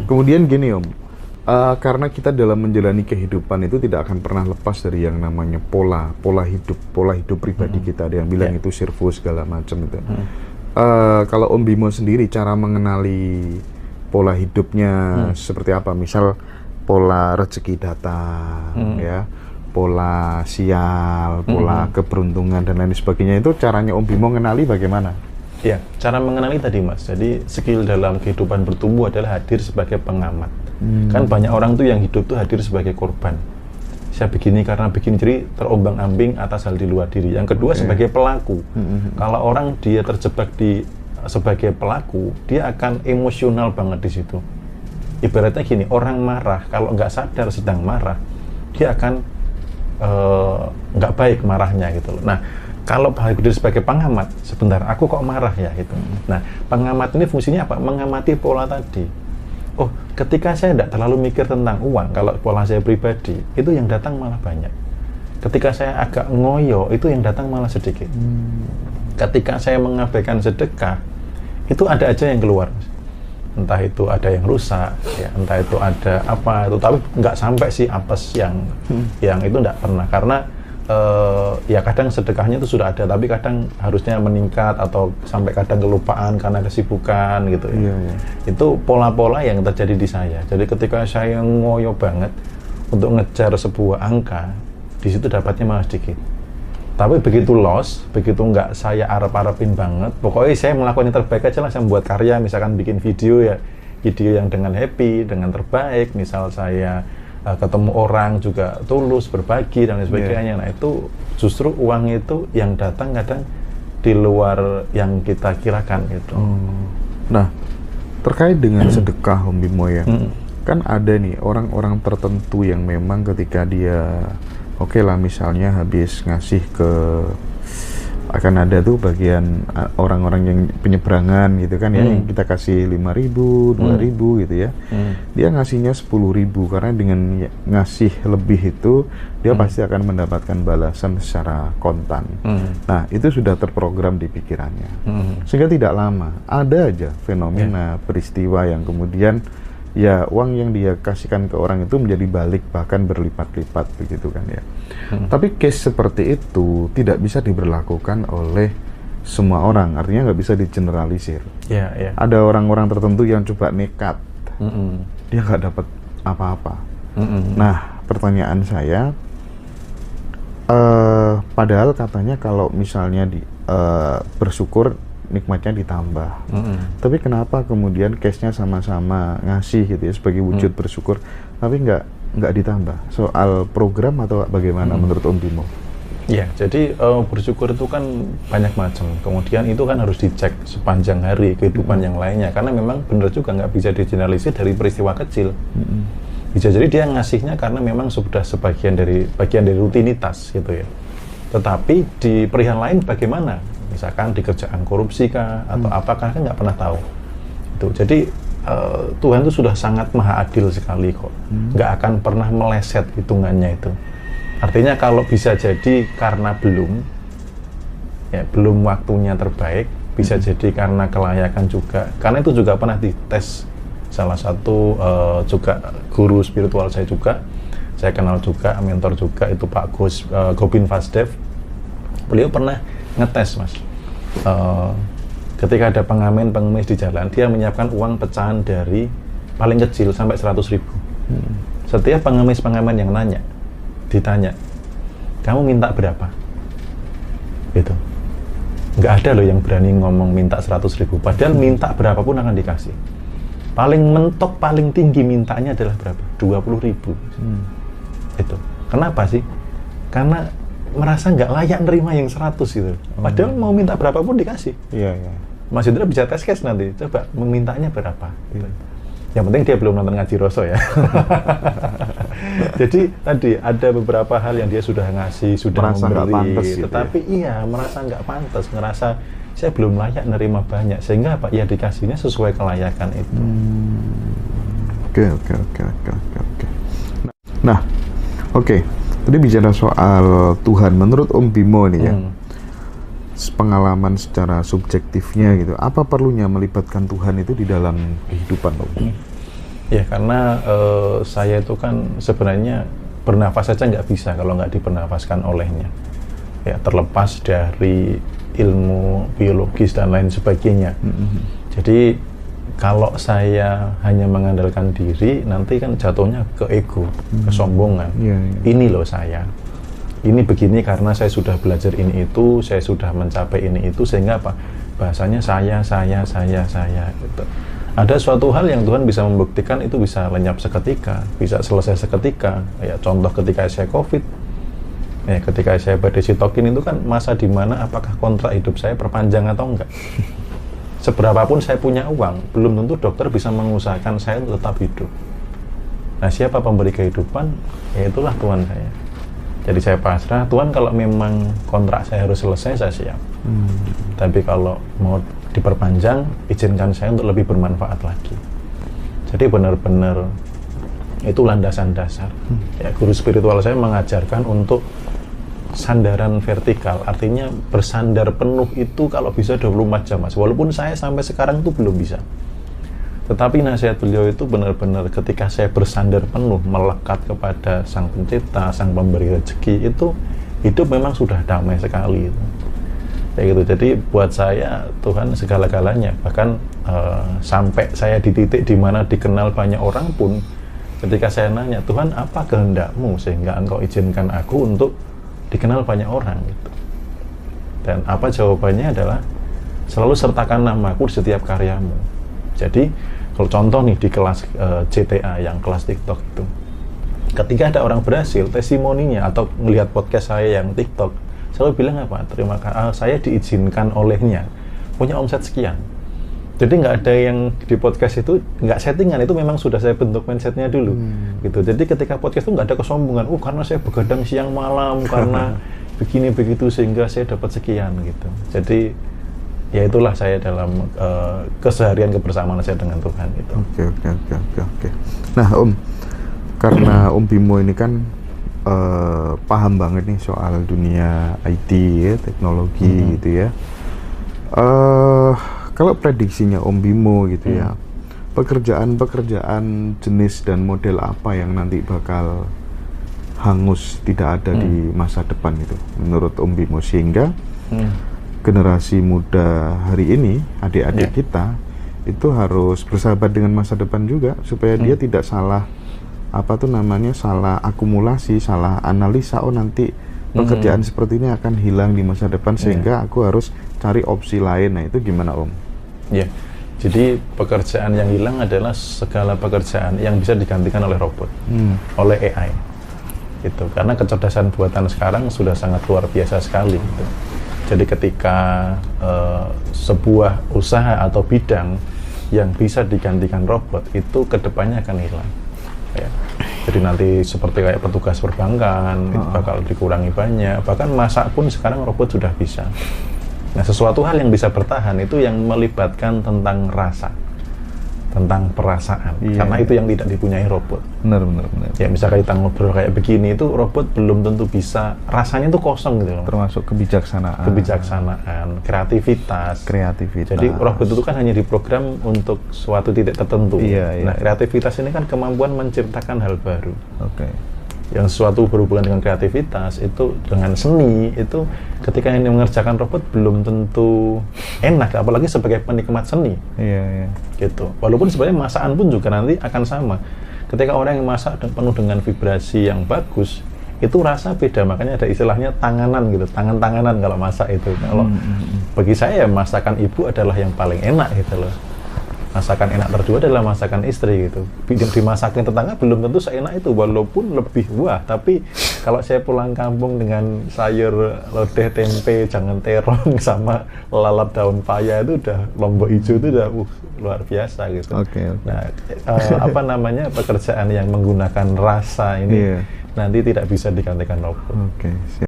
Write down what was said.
Kemudian gini Om, karena kita dalam menjalani kehidupan itu tidak akan pernah lepas dari yang namanya pola hidup pribadi kita. Ada yang bilang itu servo segala macam itu. Kalau Om Bimo sendiri, cara mengenali pola hidupnya seperti apa? Misal pola rezeki datang, ya, pola sial, pola keberuntungan dan lain sebagainya, itu caranya Om Bimo mengenali bagaimana? Ya, cara mengenali tadi Mas, jadi skill dalam kehidupan bertumbuh adalah hadir sebagai pengamat. Kan banyak orang tuh yang hidup tuh hadir sebagai korban. Saya begini karena begini, jadi terombang-ambing atas hal di luar diri. Yang kedua sebagai pelaku. Kalau orang dia terjebak sebagai pelaku, dia akan emosional banget di situ. Ibaratnya gini, orang marah kalau nggak sadar sedang marah, dia akan nggak baik marahnya gitu loh. Nah, kalau hadir sebagai pengamat, sebentar, aku kok marah ya gitu. Nah, pengamat ini fungsinya apa? Mengamati pola tadi. Oh, ketika saya tidak terlalu mikir tentang uang, kalau pola saya pribadi, itu yang datang malah banyak. Ketika saya agak ngoyo, itu yang datang malah sedikit. Ketika saya mengabaikan sedekah, itu ada aja yang keluar. Entah itu ada yang rusak, ya, entah itu ada apa itu, tapi nggak sampai sih apes yang itu nggak pernah. Karena ya kadang sedekahnya itu sudah ada, tapi kadang harusnya meningkat atau sampai kadang kelupaan karena kesibukan gitu ya. Itu pola-pola yang terjadi di saya. Jadi ketika saya ngoyo banget untuk ngejar sebuah angka, di situ dapatnya malah sedikit. Tapi begitu loss, begitu nggak saya arep-arepin banget, pokoknya saya melakukan yang terbaik aja lah. Saya membuat karya, misalkan bikin video ya, video yang dengan happy, dengan terbaik. Misal saya ketemu orang juga tulus, berbagi dan lain sebagainya. Nah itu justru uang itu yang datang kadang di luar yang kita kirakan gitu. Nah, terkait dengan sedekah Om Bimo ya, kan ada nih orang-orang tertentu yang memang ketika dia oke lah misalnya habis ngasih ke, akan ada tuh bagian orang-orang yang penyeberangan gitu kan ya, yang kita kasih 5.000, 2.000 gitu ya, dia ngasihnya 10.000 karena dengan ngasih lebih itu dia pasti akan mendapatkan balasan secara kontan. Nah itu sudah terprogram di pikirannya, sehingga tidak lama ada aja fenomena peristiwa yang kemudian ya uang yang dia kasihkan ke orang itu menjadi balik bahkan berlipat-lipat begitu kan ya. Tapi case seperti itu tidak bisa diberlakukan oleh semua orang, artinya nggak bisa digeneralisir. Ada orang-orang tertentu yang coba nekat, dia nggak dapat apa-apa. Nah pertanyaan saya, padahal katanya kalau misalnya bersyukur nikmatnya ditambah, tapi kenapa kemudian case-nya sama-sama ngasih gitu ya sebagai wujud bersyukur, tapi nggak ditambah? Soal program atau bagaimana menurut Om Bimo? Ya, jadi bersyukur itu kan banyak macam. Kemudian itu kan harus dicek sepanjang hari kehidupan yang lainnya, karena memang benar juga nggak bisa digeneralisir dari peristiwa kecil. Bisa jadi dia ngasihnya karena memang sudah bagian dari rutinitas gitu ya. Tetapi di perihal lain bagaimana? Misalkan di kerjaan korupsi kah atau apakah, kan nggak pernah tahu. Itu jadi Tuhan itu sudah sangat maha adil sekali kok, nggak akan pernah meleset hitungannya itu. Artinya kalau bisa jadi karena belum waktunya terbaik, bisa jadi karena kelayakan juga, karena itu juga pernah dites salah satu juga guru spiritual saya juga, saya kenal juga, mentor juga, itu Pak Gobin Vasdev. Beliau pernah ngetes Mas, ketika ada pengemis di jalan, dia menyiapkan uang pecahan dari paling kecil sampai 100.000. Setiap pengemis yang ditanya, kamu minta berapa? Gitu. Nggak ada loh yang berani ngomong minta 100.000, padahal minta berapapun akan dikasih. Paling mentok, paling tinggi mintanya adalah berapa? 20.000. Itu. Kenapa sih? Karena merasa nggak layak nerima yang 100 gitu. Padahal mau minta berapapun dikasih. Mas Indra bisa tes case nanti, coba memintanya berapa. Gitu. Yang penting dia belum nonton ngaji Roso ya. Jadi tadi ada beberapa hal yang dia sudah ngasih, sudah merasa memberi, tetapi merasa nggak pantas, ngerasa saya belum layak nerima banyak, sehingga apa? Ya dikasihnya sesuai kelayakan itu. Oke. Nah, oke. Tadi bicara soal Tuhan, menurut Om Bimo nih ya, pengalaman secara subjektifnya gitu, apa perlunya melibatkan Tuhan itu di dalam kehidupan Om? Ya karena saya itu kan sebenarnya bernafas saja nggak bisa kalau nggak dibernafaskan olehnya. Ya terlepas dari ilmu biologis dan lain sebagainya. Jadi kalau saya hanya mengandalkan diri, nanti kan jatuhnya ke ego, kesombongan. Ini loh saya. Ini begini karena saya sudah belajar ini itu, saya sudah mencapai ini itu, sehingga apa? Bahasanya saya gitu. Ada suatu hal yang Tuhan bisa membuktikan itu bisa lenyap seketika, bisa selesai seketika. Ya contoh ketika saya COVID, ya ketika saya badai sitokin itu kan masa dimana apakah kontrak hidup saya perpanjang atau enggak. Seberapapun saya punya uang, belum tentu dokter bisa mengusahakan saya untuk tetap hidup. Nah siapa pemberi kehidupan? Ya itulah Tuhan saya. Jadi saya pasrah, Tuhan kalau memang kontrak saya harus selesai, saya siap. Tapi kalau mau diperpanjang, izinkan saya untuk lebih bermanfaat lagi. Jadi benar-benar itu landasan dasar. Ya, guru spiritual saya mengajarkan untuk sandaran vertikal, artinya bersandar penuh itu kalau bisa 24 jam, Mas. Walaupun saya sampai sekarang itu belum bisa. Tetapi nasihat beliau itu benar-benar ketika saya bersandar penuh, melekat kepada Sang Pencipta, Sang Pemberi rezeki, itu hidup memang sudah damai sekali. Kayak gitu. Jadi buat saya Tuhan segala-galanya. Bahkan sampai saya di titik di mana dikenal banyak orang pun, ketika saya nanya, Tuhan apa kehendak-Mu sehingga Engkau izinkan aku untuk dikenal banyak orang gitu. Dan apa jawabannya adalah selalu sertakan namaku di setiap karyamu. Jadi kalau contoh nih di kelas CTA yang kelas TikTok itu, ketika ada orang berhasil, testimoninya atau melihat podcast saya yang TikTok, selalu bilang apa? Terima kasih, saya diizinkan olehnya punya omset sekian. Jadi nggak ada yang di podcast itu nggak settingan, itu memang sudah saya bentuk mindsetnya dulu gitu. Jadi ketika podcast itu nggak ada kesombongan, karena saya begadang siang malam karena begini begitu sehingga saya dapat sekian gitu. Jadi ya itulah saya dalam keseharian kebersamaan saya dengan Tuhan itu. Oke. Nah karena Om Bimo ini kan paham banget nih soal dunia IT ya, teknologi gitu ya. Kalau prediksinya Om Bimo gitu ya, pekerjaan jenis dan model apa yang nanti bakal hangus, tidak ada di masa depan itu menurut Om Bimo, sehingga generasi muda hari ini, adik-adik kita itu harus bersahabat dengan masa depan juga supaya dia tidak salah salah akumulasi, salah analisa, nanti pekerjaan seperti ini akan hilang di masa depan sehingga aku harus cari opsi lain. Nah itu gimana Om? Ya, jadi pekerjaan yang hilang adalah segala pekerjaan yang bisa digantikan oleh robot, oleh AI gitu. Karena kecerdasan buatan sekarang sudah sangat luar biasa sekali gitu. Jadi ketika sebuah usaha atau bidang yang bisa digantikan robot itu kedepannya akan hilang ya. Jadi nanti seperti kayak petugas perbankan itu bakal dikurangi banyak, bahkan masak pun sekarang robot sudah bisa. Nah sesuatu hal yang bisa bertahan itu yang melibatkan tentang rasa, tentang perasaan, karena itu yang tidak dipunyai robot. Benar. Ya misalnya kita ngobrol kayak begini, itu robot belum tentu bisa, rasanya itu kosong gitu loh. Termasuk kebijaksanaan, kreativitas. Jadi robot itu kan hanya diprogram untuk suatu titik tertentu. Nah kreativitas ini kan kemampuan menciptakan hal baru. Yang sesuatu berhubungan dengan kreativitas itu dengan seni itu ketika yang mengerjakan robot belum tentu enak, apalagi sebagai penikmat seni. Gitu. Walaupun sebenarnya masakan pun juga nanti akan sama. Ketika orang yang masak penuh dengan vibrasi yang bagus, itu rasa beda. Makanya ada istilahnya tanganan gitu, tangan-tanganan kalau masak itu. Kalau bagi saya masakan ibu adalah yang paling enak gitu loh. Masakan enak kedua adalah masakan istri gitu. Dimasakin tetangga belum tentu seenak itu, walaupun lebih wah. Tapi kalau saya pulang kampung dengan sayur lodeh, tempe, jangan terong sama lalap daun paya itu udah lombok hijau itu udah luar biasa gitu. Nah, pekerjaan yang menggunakan rasa ini nanti tidak bisa digantikan robot.